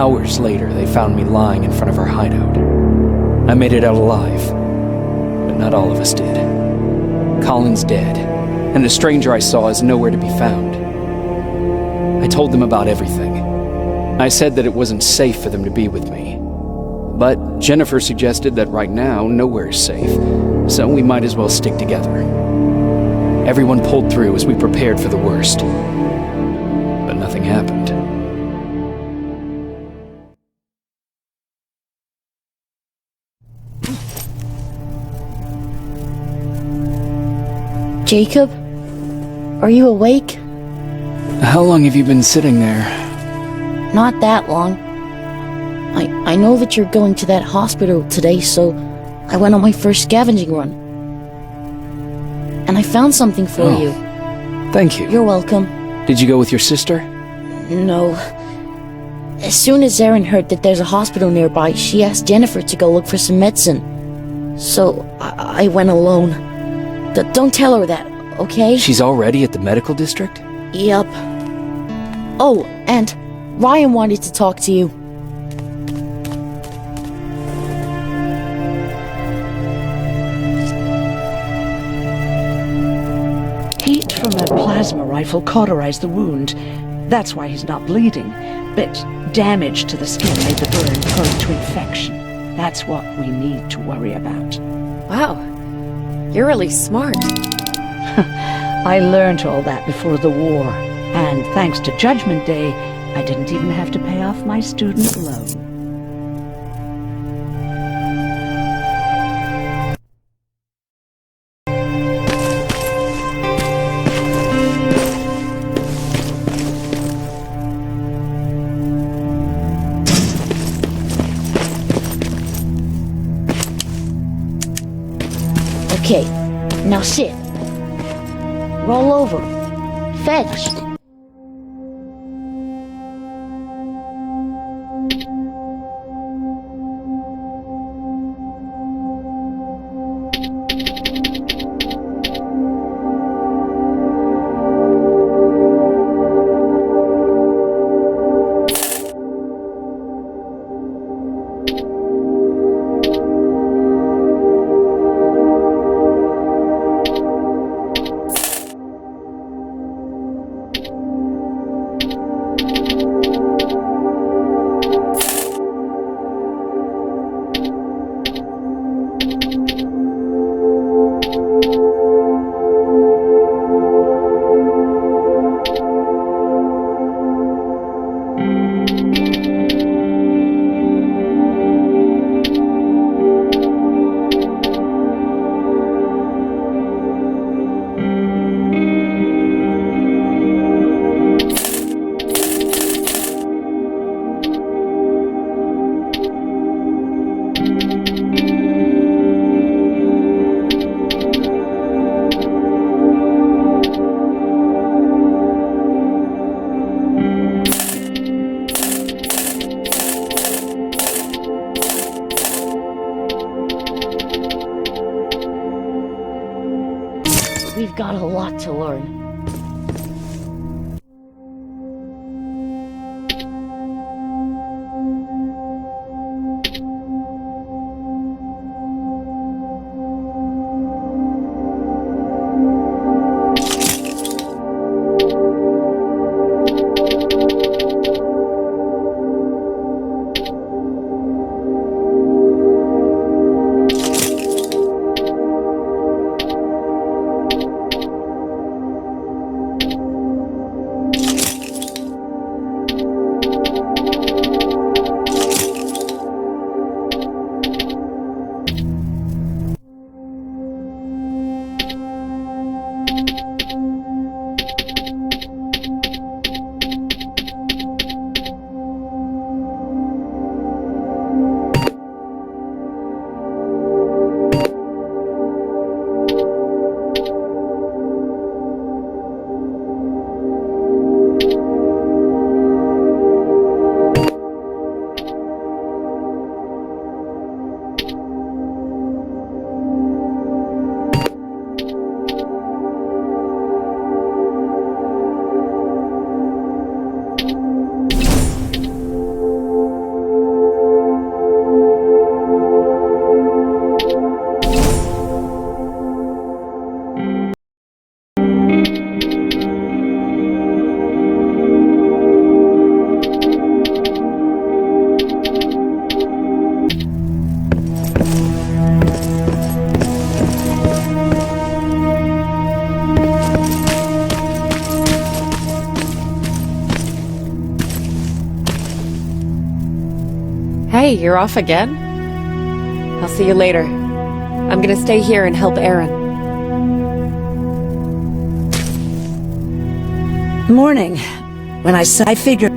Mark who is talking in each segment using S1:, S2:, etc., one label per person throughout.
S1: Hours later, they found me lying in front of our hideout. I made it out alive, but not all of us did. Colin's dead, and the stranger I saw is nowhere to be found. I told them about everything. I said that it wasn't safe for them to be with me. But Jennifer suggested that right now, nowhere is safe, so we might as well stick together. Everyone pulled through as we prepared for the worst. But nothing happened.
S2: Jacob? Are you awake?
S1: How long have you been sitting there?
S2: Not that long. I know that you're going to that hospital today, so I went on my first scavenging run. And I found something for you.
S1: Thank you.
S2: You're welcome.
S1: Did you go with your sister?
S2: No. As soon as Erin heard that there's a hospital nearby, she asked Jennifer to go look for some medicine. So I went alone. Don't tell her that, okay?
S1: She's already at the medical district?
S2: Yup. Oh, and Ryan wanted to talk to you.
S3: Heat from a plasma rifle cauterized the wound. That's why he's not bleeding. But damage to the skin made the burn prone to infection. That's what we need to worry about.
S4: Wow, you're really smart.
S3: I learned all that before the war. And thanks to Judgment Day, I didn't even have to pay off my student loan.
S2: Okay, now sit. Roll over. Fetch. We've got a lot to learn.
S4: Hey, you're off again? I'll see you later. I'm gonna stay here and help Aaron.
S3: Morning. When I figured...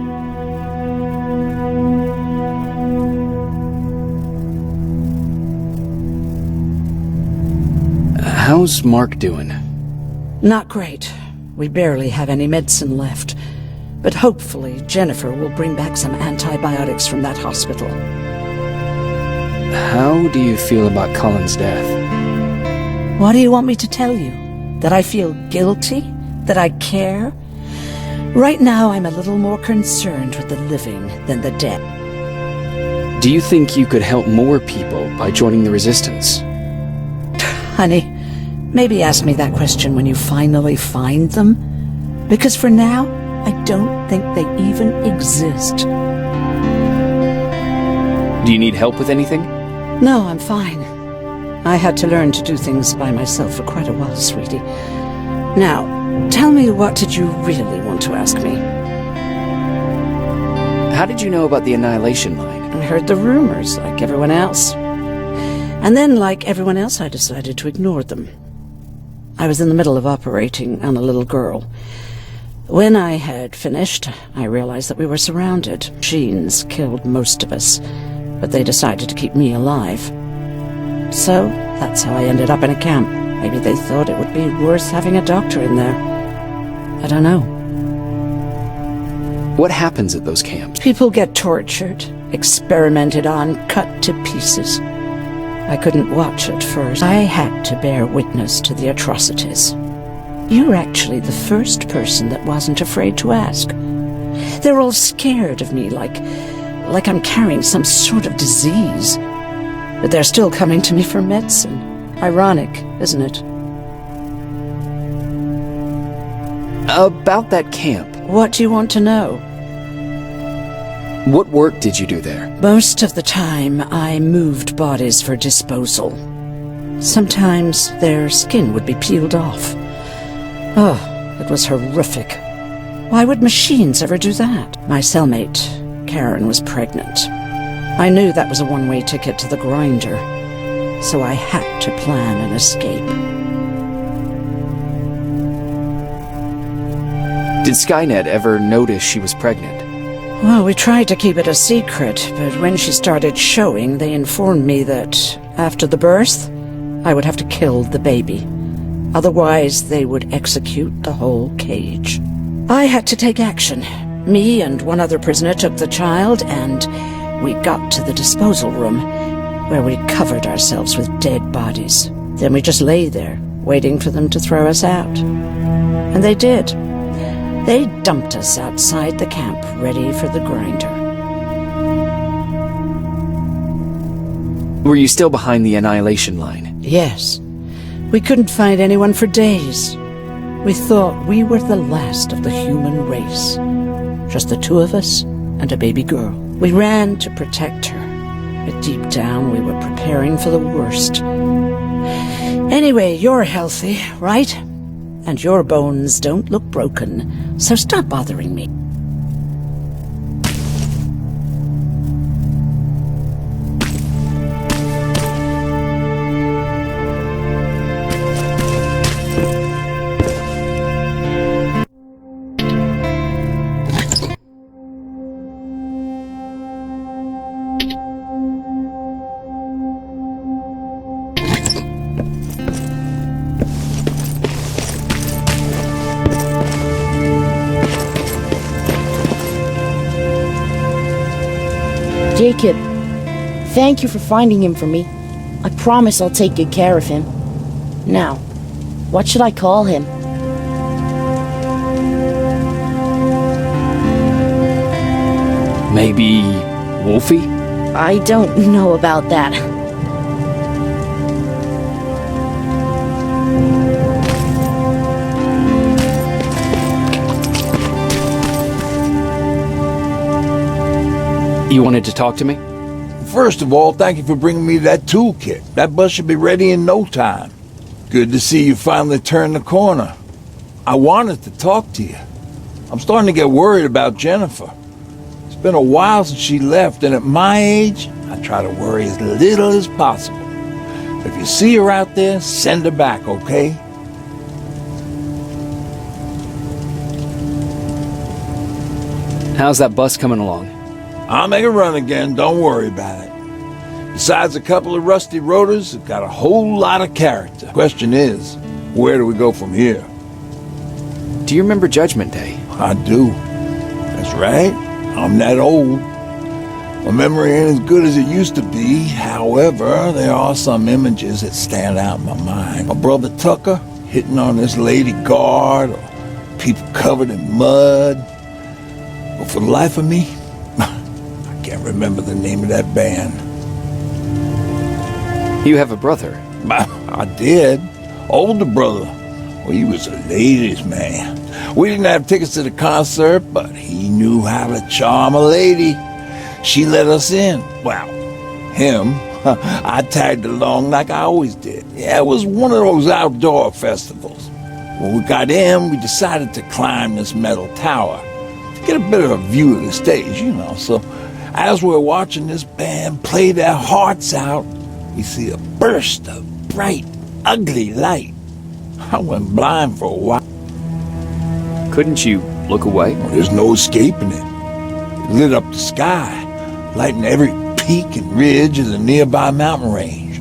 S1: How's Mark doing?
S3: Not great. We barely have any medicine left. But hopefully Jennifer will bring back some antibiotics from that hospital.
S1: How do you feel about Colin's death?
S3: What do you want me to tell you? That I feel guilty? That I care? Right now I'm a little more concerned with the living than the dead.
S1: Do you think you could help more people by joining the Resistance?
S3: Honey, maybe ask me that question when you finally find them. Because for now, I don't think they even exist.
S1: Do you need help with anything?
S3: No, I'm fine. I had to learn to do things by myself for quite a while, sweetie. Now, tell me, what did you really want to ask me?
S1: How did you know about the Annihilation Line?
S3: I heard the rumors, like everyone else. And then, like everyone else, I decided to ignore them. I was in the middle of operating on a little girl. When I had finished, I realized that we were surrounded. Machines killed most of us, but they decided to keep me alive. So, that's how I ended up in a camp. Maybe they thought it would be worth having a doctor in there. I don't know.
S1: What happens at those camps?
S3: People get tortured, experimented on, cut to pieces. I couldn't watch at first. I had to bear witness to the atrocities. You're actually the first person that wasn't afraid to ask. They're all scared of me, like I'm carrying some sort of disease. But they're still coming to me for medicine. Ironic, isn't it?
S1: About that camp.
S3: What do you want to know?
S1: What work did you do there?
S3: Most of the time, I moved bodies for disposal. Sometimes their skin would be peeled off. Oh, it was horrific. Why would machines ever do that? My cellmate, Karen, was pregnant. I knew that was a one-way ticket to the grinder, so I had to plan an escape.
S1: Did Skynet ever notice she was pregnant?
S3: Well, we tried to keep it a secret, but when she started showing, they informed me that after the birth, I would have to kill the baby. Otherwise, they would execute the whole cage. I had to take action. Me and one other prisoner took the child, and we got to the disposal room, where we covered ourselves with dead bodies. Then we just lay there, waiting for them to throw us out. And they did. They dumped us outside the camp, ready for the grinder.
S1: Were you still behind the Annihilation Line?
S3: Yes. We couldn't find anyone for days. We thought we were the last of the human race. Just the two of us and a baby girl. We ran to protect her, but deep down we were preparing for the worst. Anyway, you're healthy, right? And your bones don't look broken, so stop bothering me.
S2: Jacob, thank you for finding him for me. I promise I'll take good care of him. Now, what should I call him?
S1: Maybe Wolfie?
S2: I don't know about that.
S1: You wanted to talk to me?
S5: First of all, thank you for bringing me that toolkit. That bus should be ready in no time. Good to see you finally turn the corner. I wanted to talk to you. I'm starting to get worried about Jennifer. It's been a while since she left, and at my age, I try to worry as little as possible. If you see her out there, send her back, okay?
S1: How's that bus coming along?
S5: I'll make a run again, don't worry about it. Besides a couple of rusty rotors, it's got a whole lot of character. Question is, where do we go from here?
S1: Do you remember Judgment Day?
S5: I do. That's right. I'm that old. My memory ain't as good as it used to be. However, there are some images that stand out in my mind. My brother Tucker hitting on this lady guard, or people covered in mud. But for the life of me, I can't remember the name of that band.
S1: You have a brother.
S5: I did. Older brother. Well, he was a ladies' man. We didn't have tickets to the concert, but he knew how to charm a lady. She let us in. Well, him. I tagged along like I always did. Yeah, it was one of those outdoor festivals. When we got in, we decided to climb this metal tower to get a bit of a view of the stage, you know. So as we're watching this band play their hearts out, we see a burst of bright, ugly light. I went blind for a while.
S1: Couldn't you look away?
S5: Well, there's no escaping it. It lit up the sky, lighting every peak and ridge of the nearby mountain range.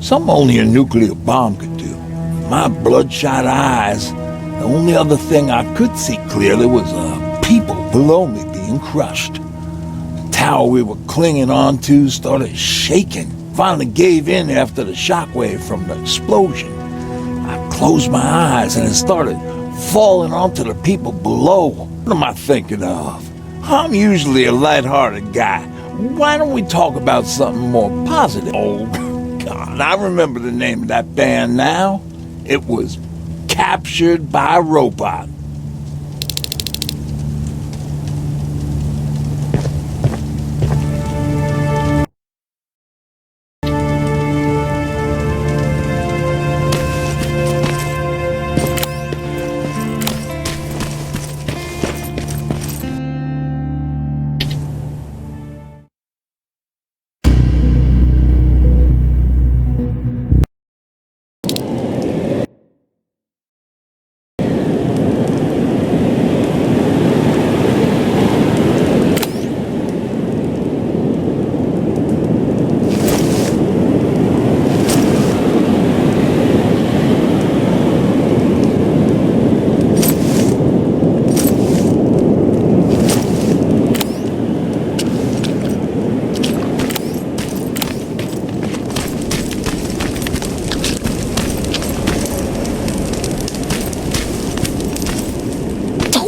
S5: Something only a nuclear bomb could do. My bloodshot eyes, the only other thing I could see clearly was people below me being crushed. The tower we were clinging onto started shaking. Finally gave in after the shockwave from the explosion. I closed my eyes and it started falling onto the people below. What am I thinking of? I'm usually a lighthearted guy. Why don't we talk about something more positive? Oh, God, I remember the name of that band now. It was Captured by a Robot.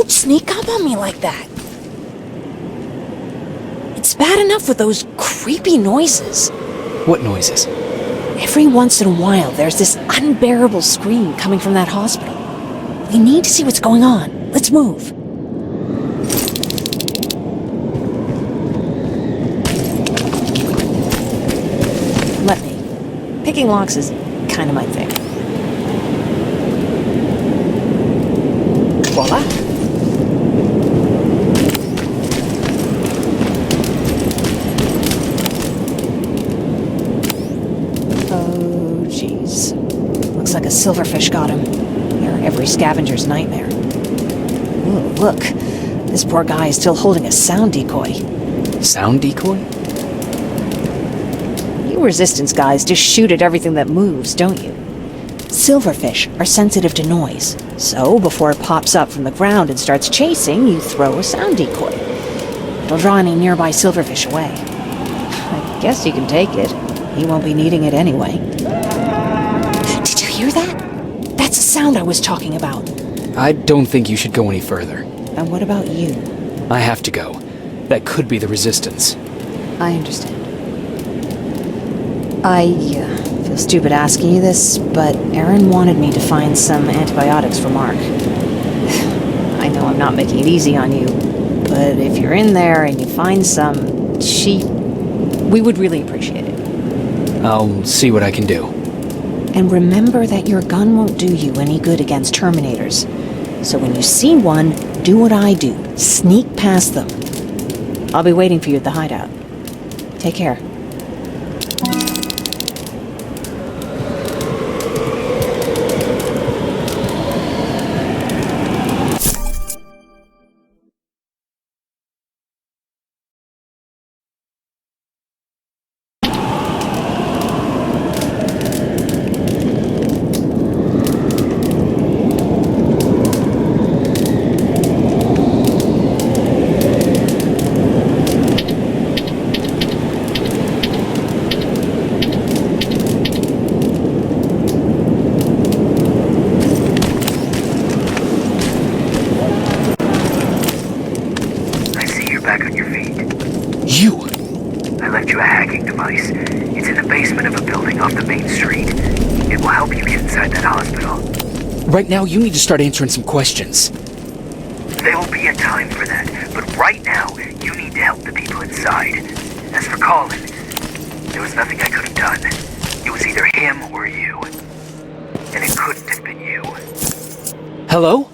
S2: Sneak up on me like that. It's bad enough with those creepy noises.
S1: What noises?
S2: Every once in a while, there's this unbearable scream coming from that hospital. We need to see what's going on. Let's move.
S4: Let me. Picking locks is kind of my thing. Voila. Looks like a silverfish got him. They're every scavenger's nightmare. Ooh, look. This poor guy is still holding a sound decoy.
S1: Sound decoy?
S4: You resistance guys just shoot at everything that moves, don't you? Silverfish are sensitive to noise. So, before it pops up from the ground and starts chasing, you throw a sound decoy. It'll draw any nearby silverfish away. I guess you can take it. He won't be needing it anyway. Hear that? That's the sound I was talking about.
S1: I don't think you should go any further.
S4: And what about you?
S1: I have to go. That could be the resistance.
S4: I understand. I feel stupid asking you this, but Erin wanted me to find some antibiotics for Mark. I know I'm not making it easy on you, but if you're in there and you find some, we would really appreciate it.
S1: I'll see what I can do.
S4: And remember that your gun won't do you any good against Terminators. So when you see one, do what I do. Sneak past them. I'll be waiting for you at the hideout. Take care.
S1: You!
S6: I left you a hacking device. It's in the basement of a building off the main street. It will help you get inside that hospital.
S1: Right now, you need to start answering some questions.
S6: There will be a time for that, but right now, you need to help the people inside. As for Colin, there was nothing I could have done. It was either him or you. And it couldn't have been you.
S1: Hello?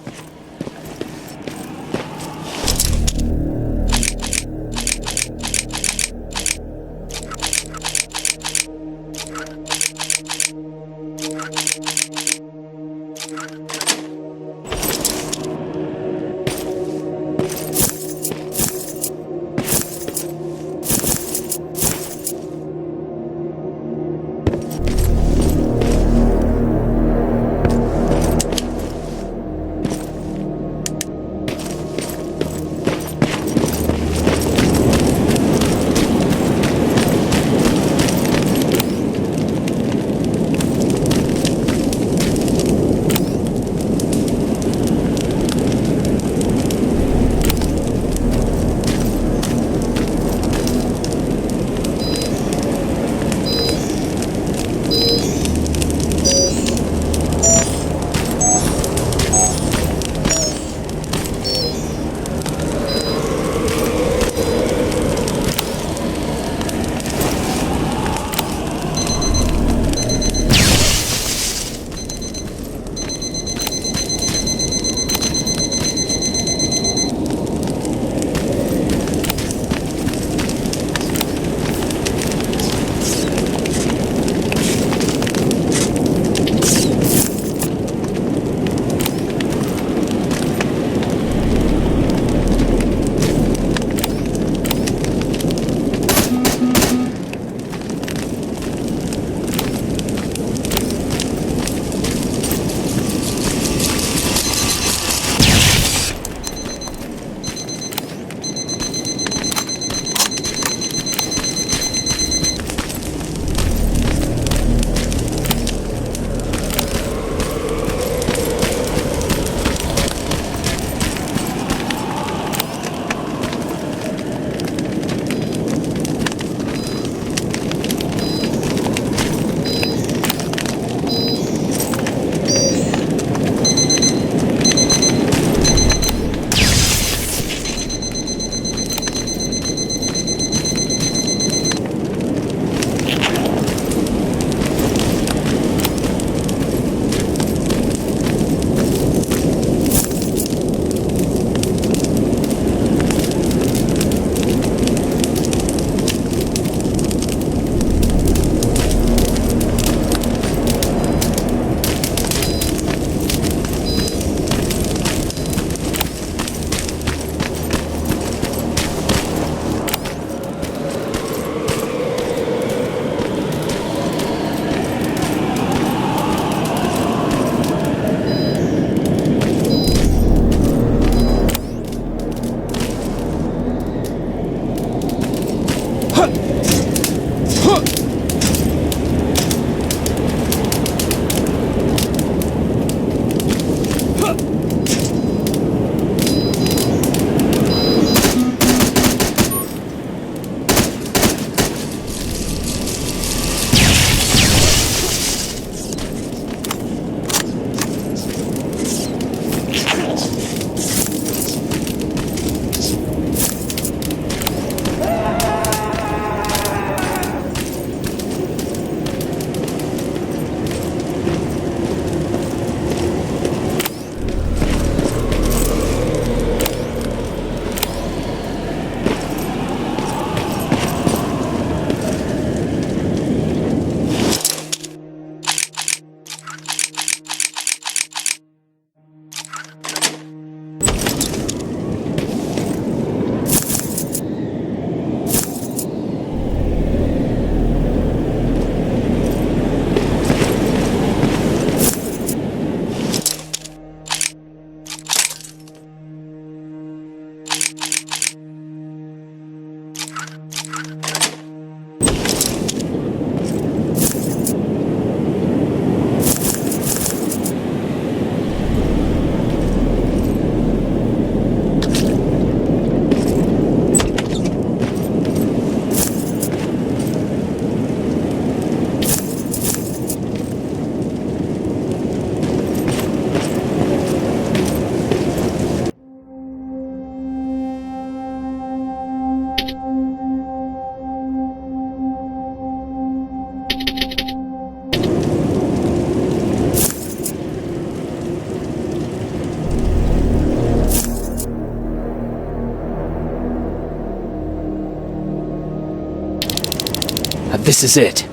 S1: This is it.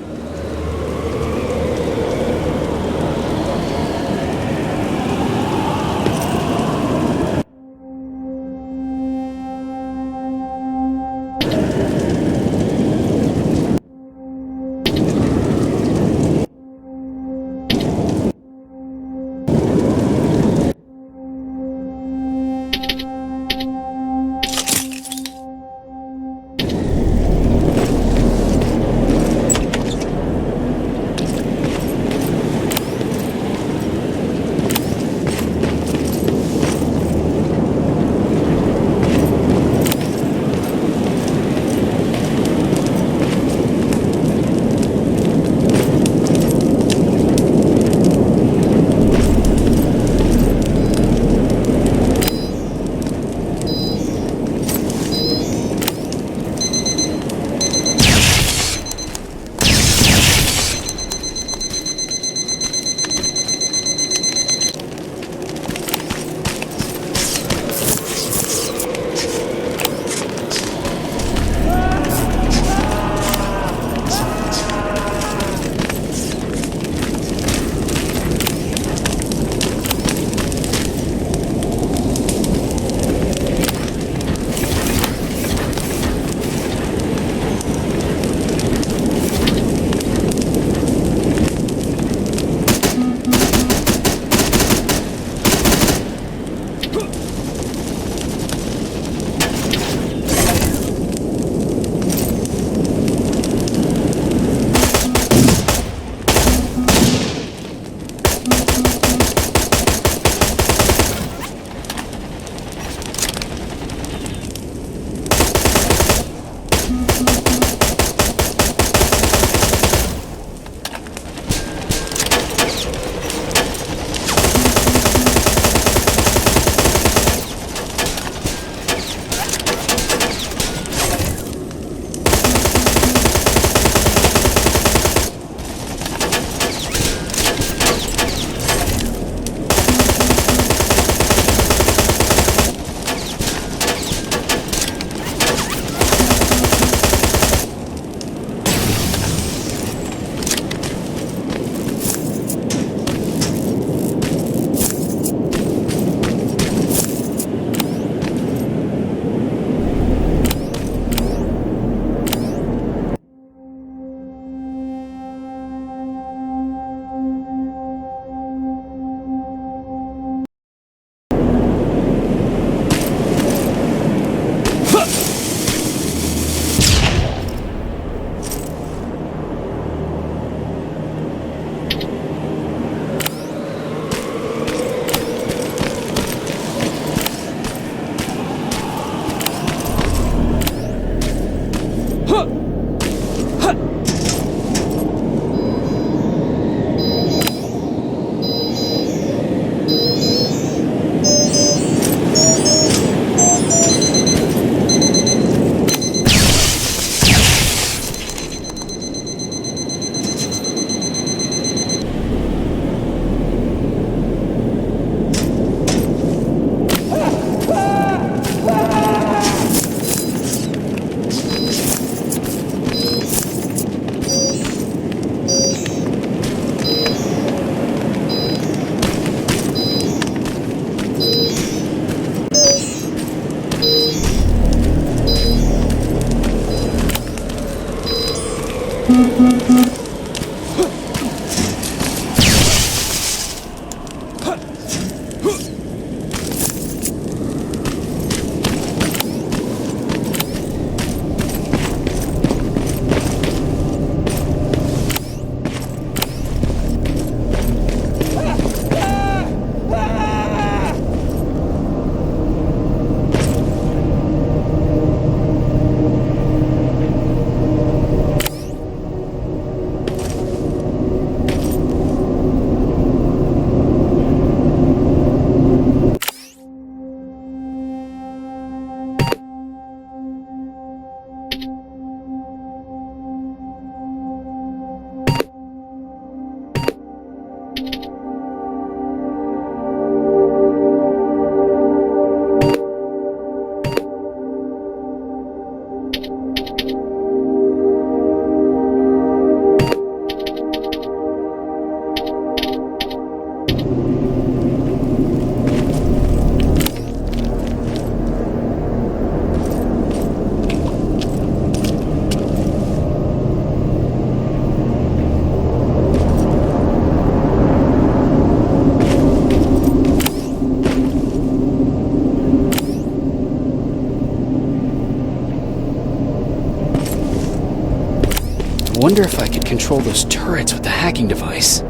S1: Wonder if I could control those turrets with the hacking device.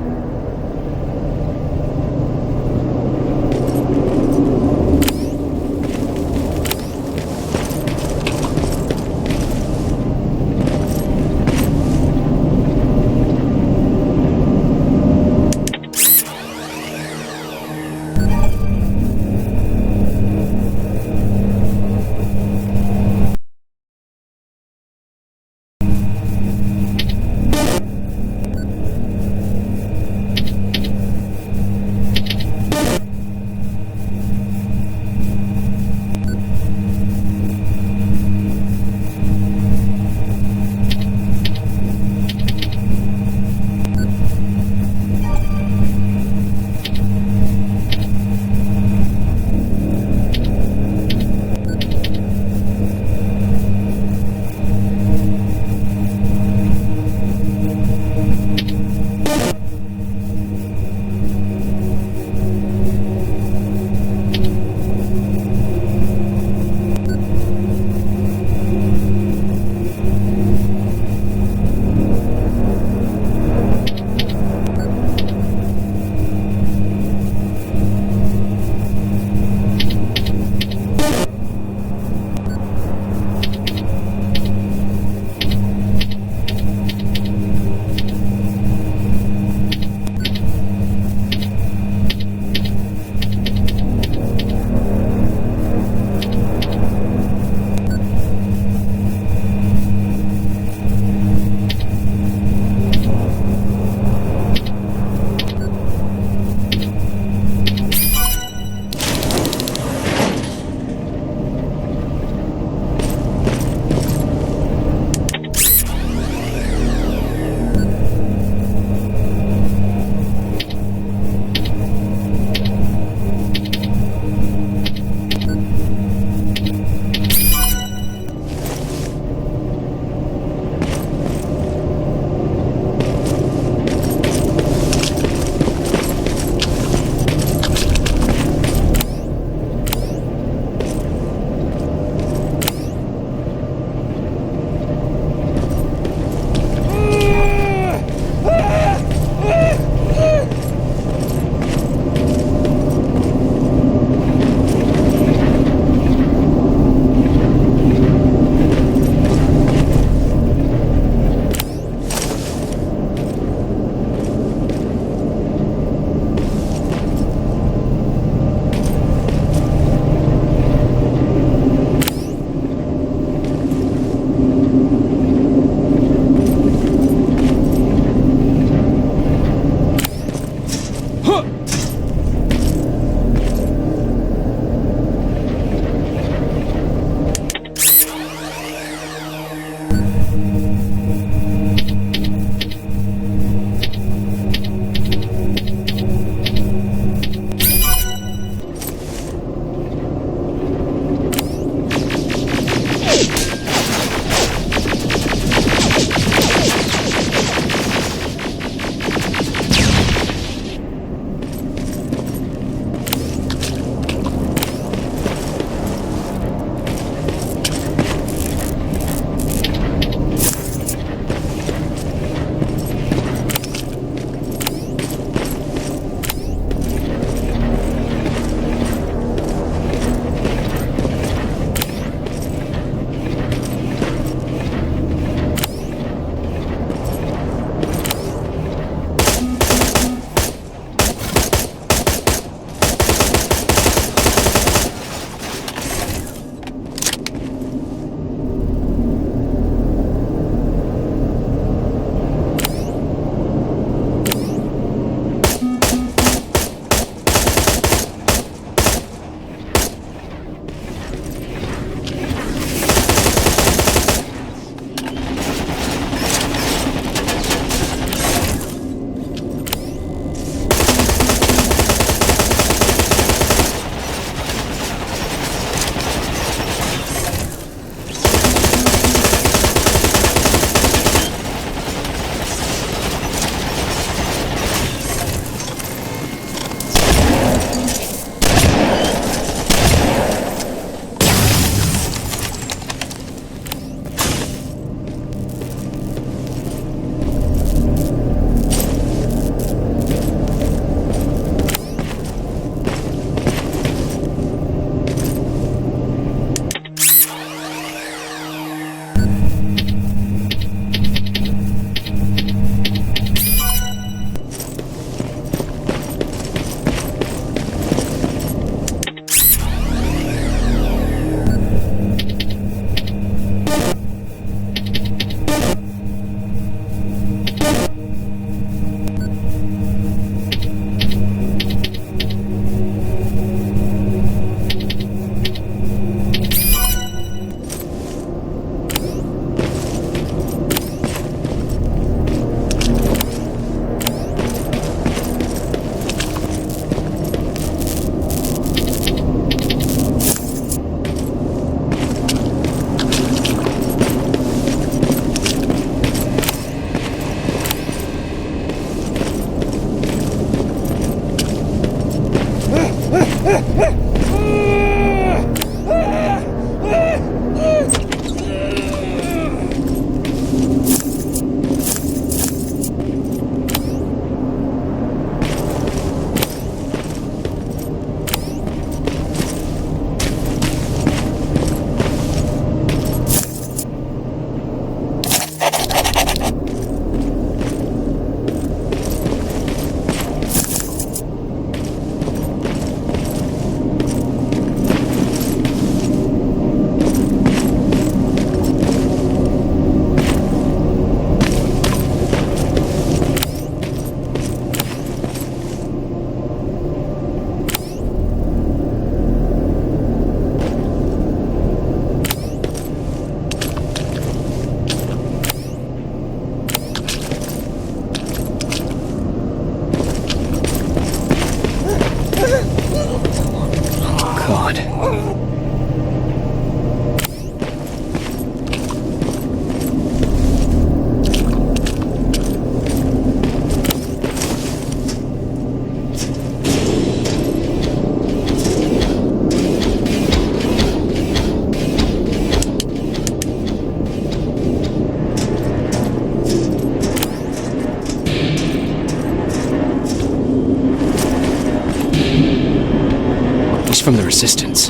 S1: from the Resistance.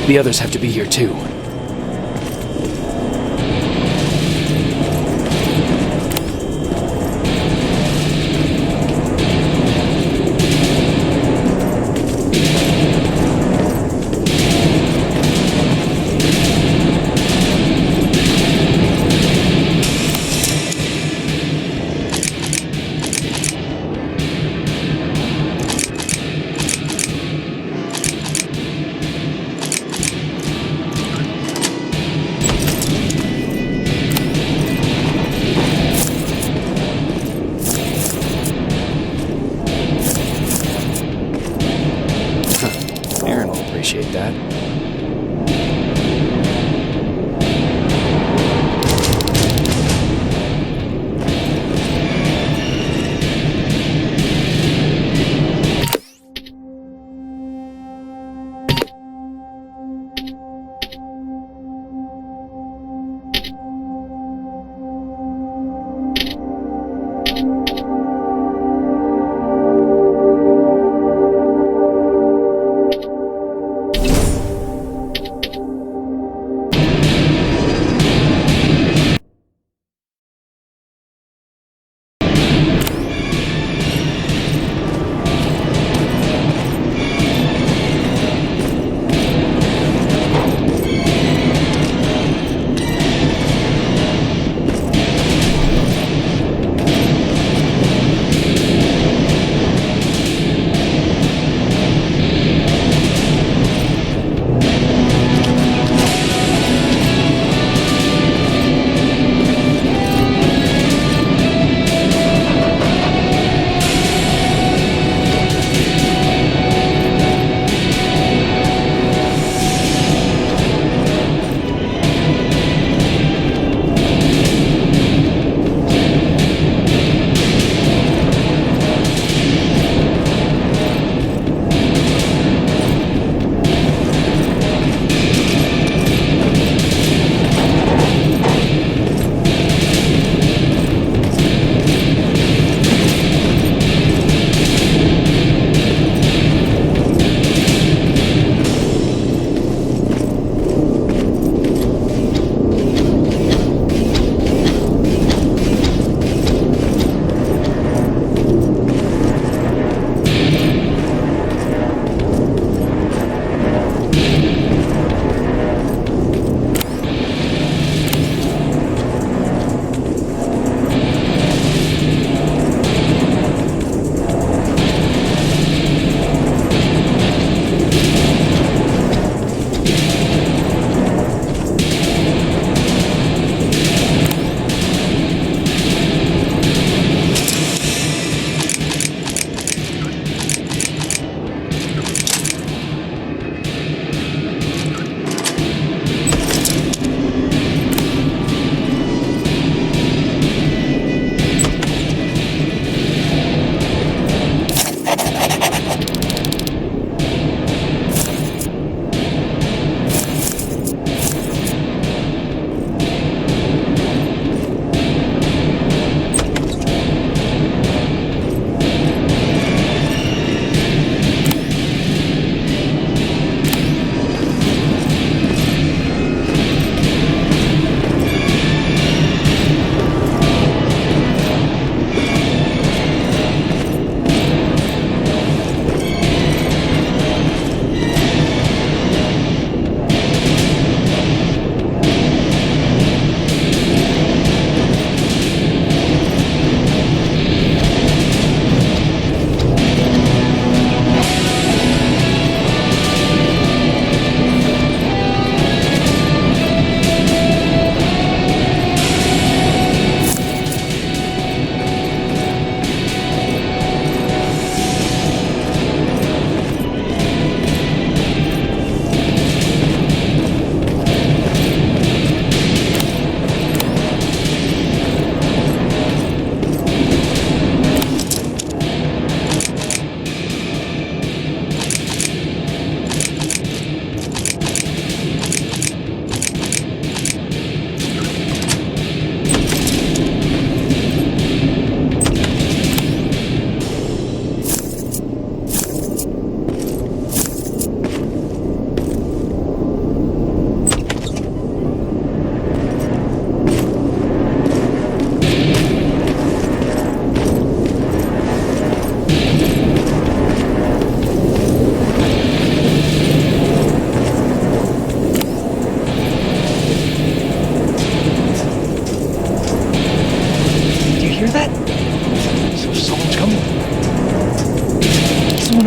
S1: The others have to be here too. Appreciate that.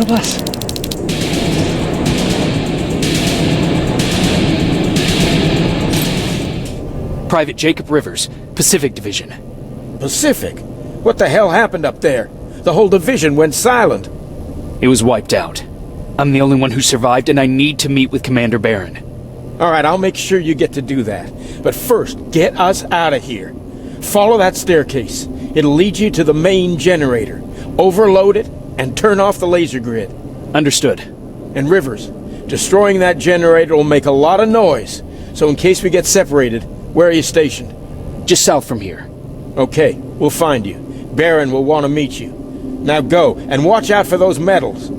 S3: of us.
S1: Private Jacob Rivers, Pacific Division.
S7: Pacific? What the hell happened up there? The whole division went silent.
S1: It was wiped out. I'm the only one who survived, and I need to meet with Commander Barron.
S7: Alright, I'll make sure you get to do that. But first, get us out of here. Follow that staircase. It'll lead you to the main generator. Overload it, and turn off the laser grid.
S1: Understood.
S7: And Rivers, destroying that generator will make a lot of noise. So in case we get separated, where are you stationed?
S1: Just south from here.
S7: Okay, we'll find you. Barron will want to meet you. Now go, and watch out for those medals.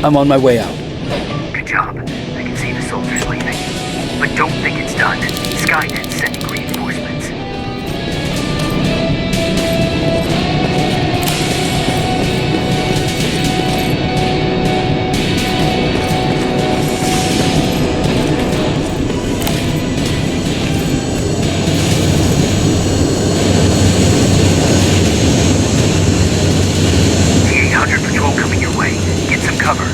S1: I'm on my way out.
S6: Good job. I can see the soldiers leaving. But don't think it's done. Skynet's sending reinforcements. T-800 patrol coming your way. Get some cover.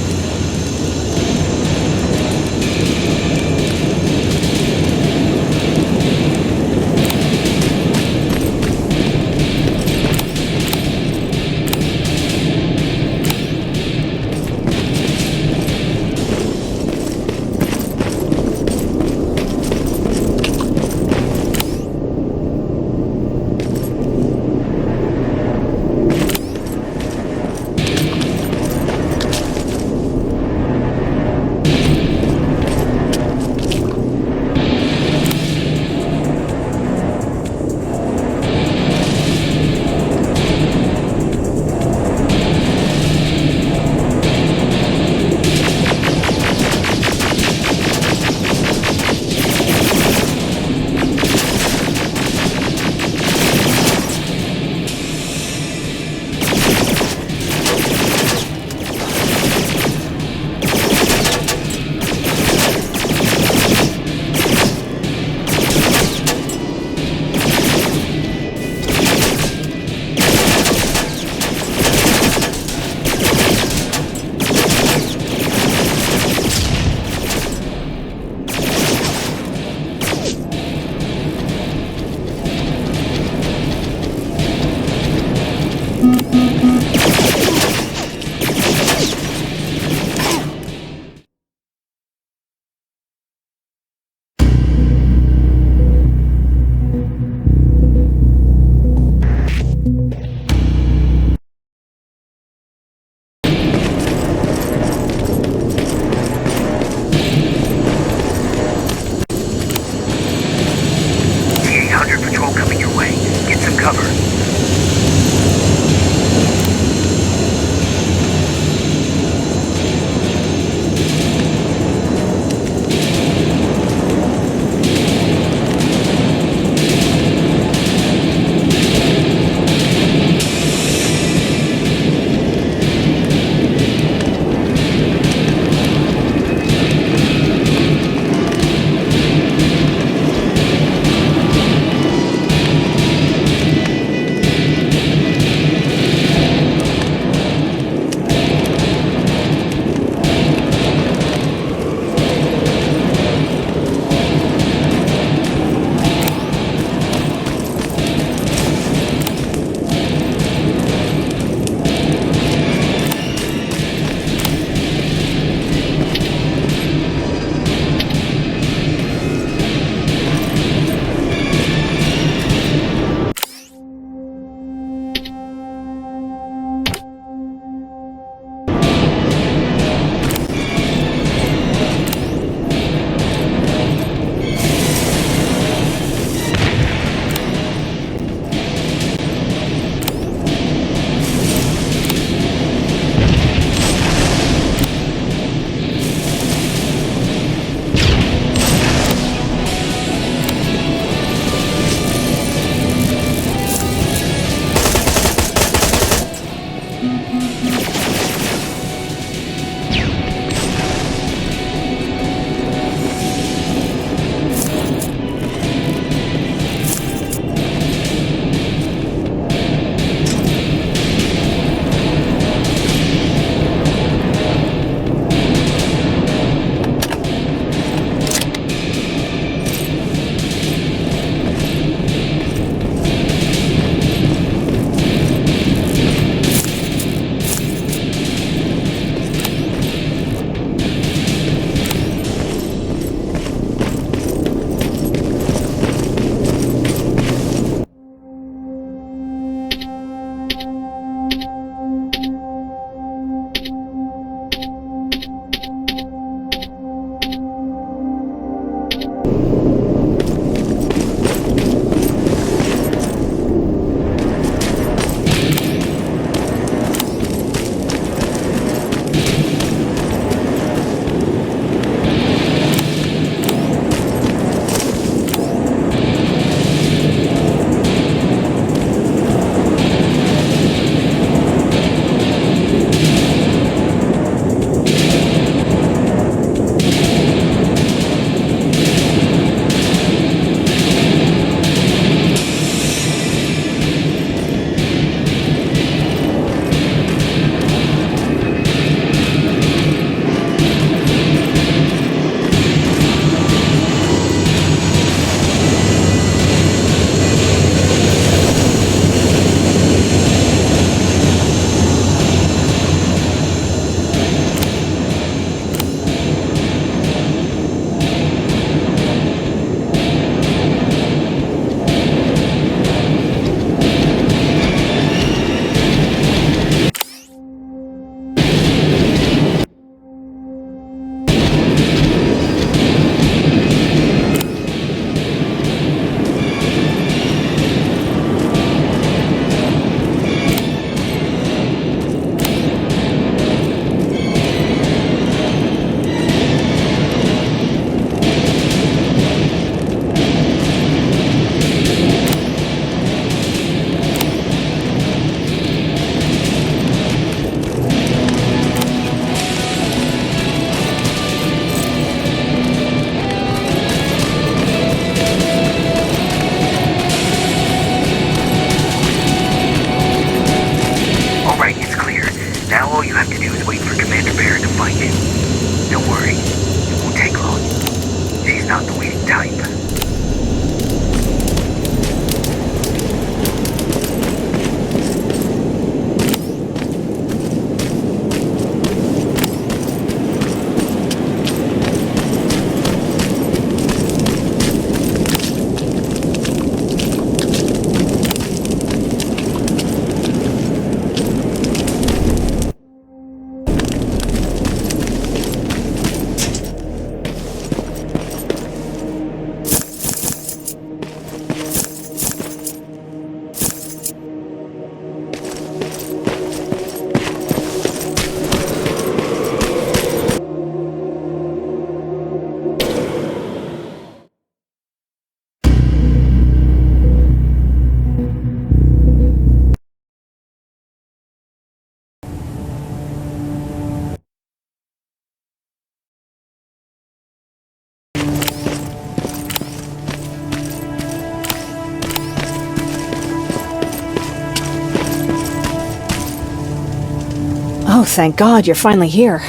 S4: Oh, thank God, you're finally here.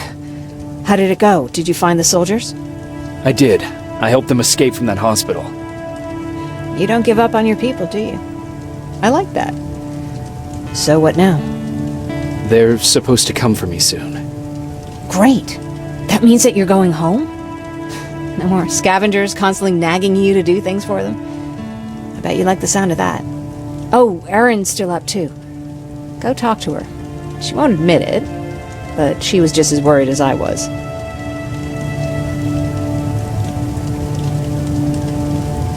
S4: How did it go? Did you find the soldiers?
S1: I did. I helped them escape from that hospital.
S4: You don't give up on your people, do you? I like that. So what now?
S1: They're supposed to come for me soon.
S4: Great. That means that you're going home? No more scavengers constantly nagging you to do things for them? I bet you like the sound of that. Oh, Erin's still up too. Go talk to her. She won't admit it, but she was just as worried as I was.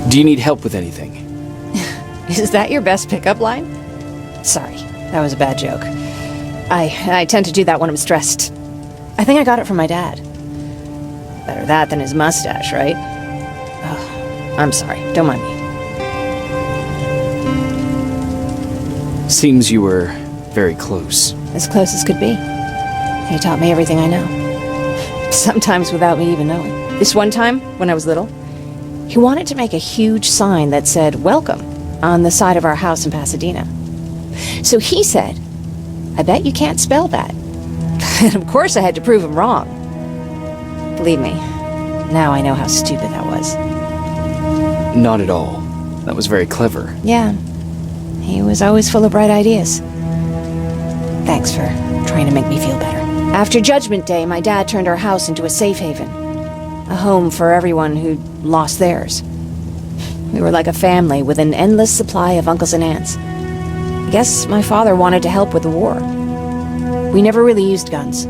S1: Do you need help with anything?
S4: Is that your best pickup line? Sorry, that was a bad joke. I tend to do that when I'm stressed. I think I got it from my dad. Better that than his mustache, right? Oh, I'm sorry, don't mind me.
S1: Seems you were very close.
S4: As close as could be. He taught me everything I know. Sometimes without me even knowing. This one time, when I was little, he wanted to make a huge sign that said, "Welcome," on the side of our house in Pasadena. So he said, "I bet you can't spell that." And of course I had to prove him wrong. Believe me, now I know how stupid that was.
S1: Not at all. That was very clever.
S4: Yeah, he was always full of bright ideas. Thanks for trying to make me feel better. After Judgment Day, my dad turned our house into a safe haven. A home for everyone who'd lost theirs. We were like a family with an endless supply of uncles and aunts. I guess my father wanted to help with the war. We never really used guns.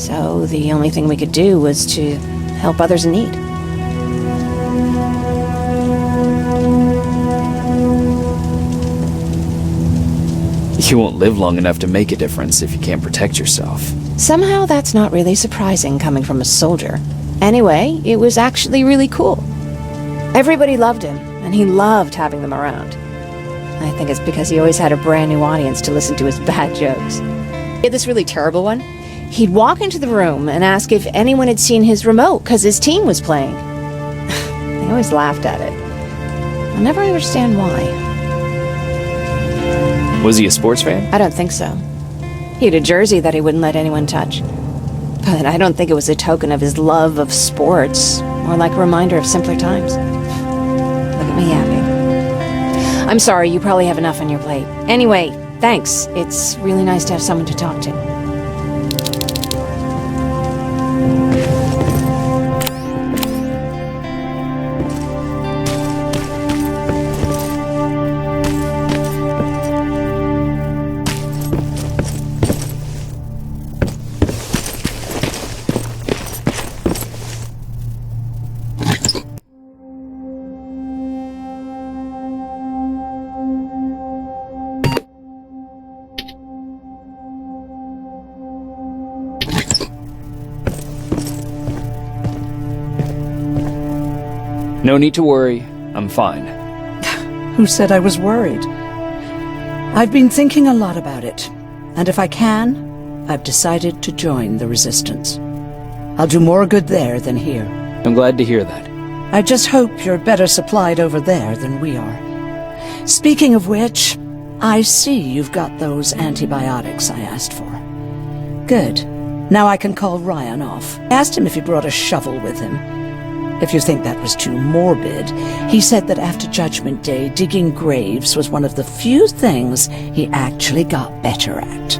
S4: So the only thing we could do was to help others in need.
S1: You won't live long enough to make a difference if you can't protect yourself.
S4: Somehow that's not really surprising coming from a soldier. Anyway, it was actually really cool. Everybody loved him, and he loved having them around. I think it's because he always had a brand new audience to listen to his bad jokes. He had this really terrible one. He'd walk into the room and ask if anyone had seen his remote because his team was playing. They always laughed at it. I'll never understand why.
S1: Was he a sports fan?
S4: I don't think so. He had a jersey that he wouldn't let anyone touch. But I don't think it was a token of his love of sports, more like a reminder of simpler times. Look at me yapping. I'm sorry, you probably have enough on your plate. Anyway, thanks. It's really nice to have someone to talk to.
S1: No need to worry. I'm fine.
S3: Who said I was worried? I've been thinking a lot about it, and if I can, I've decided to join the Resistance. I'll do more good there than here.
S1: I'm glad to hear that.
S3: I just hope you're better supplied over there than we are. Speaking of which, I see you've got those antibiotics I asked for. Good. Now I can call Ryan off. I asked him if he brought a shovel with him. If you think that was too morbid, he said that after Judgment Day, digging graves was one of the few things he actually got better at.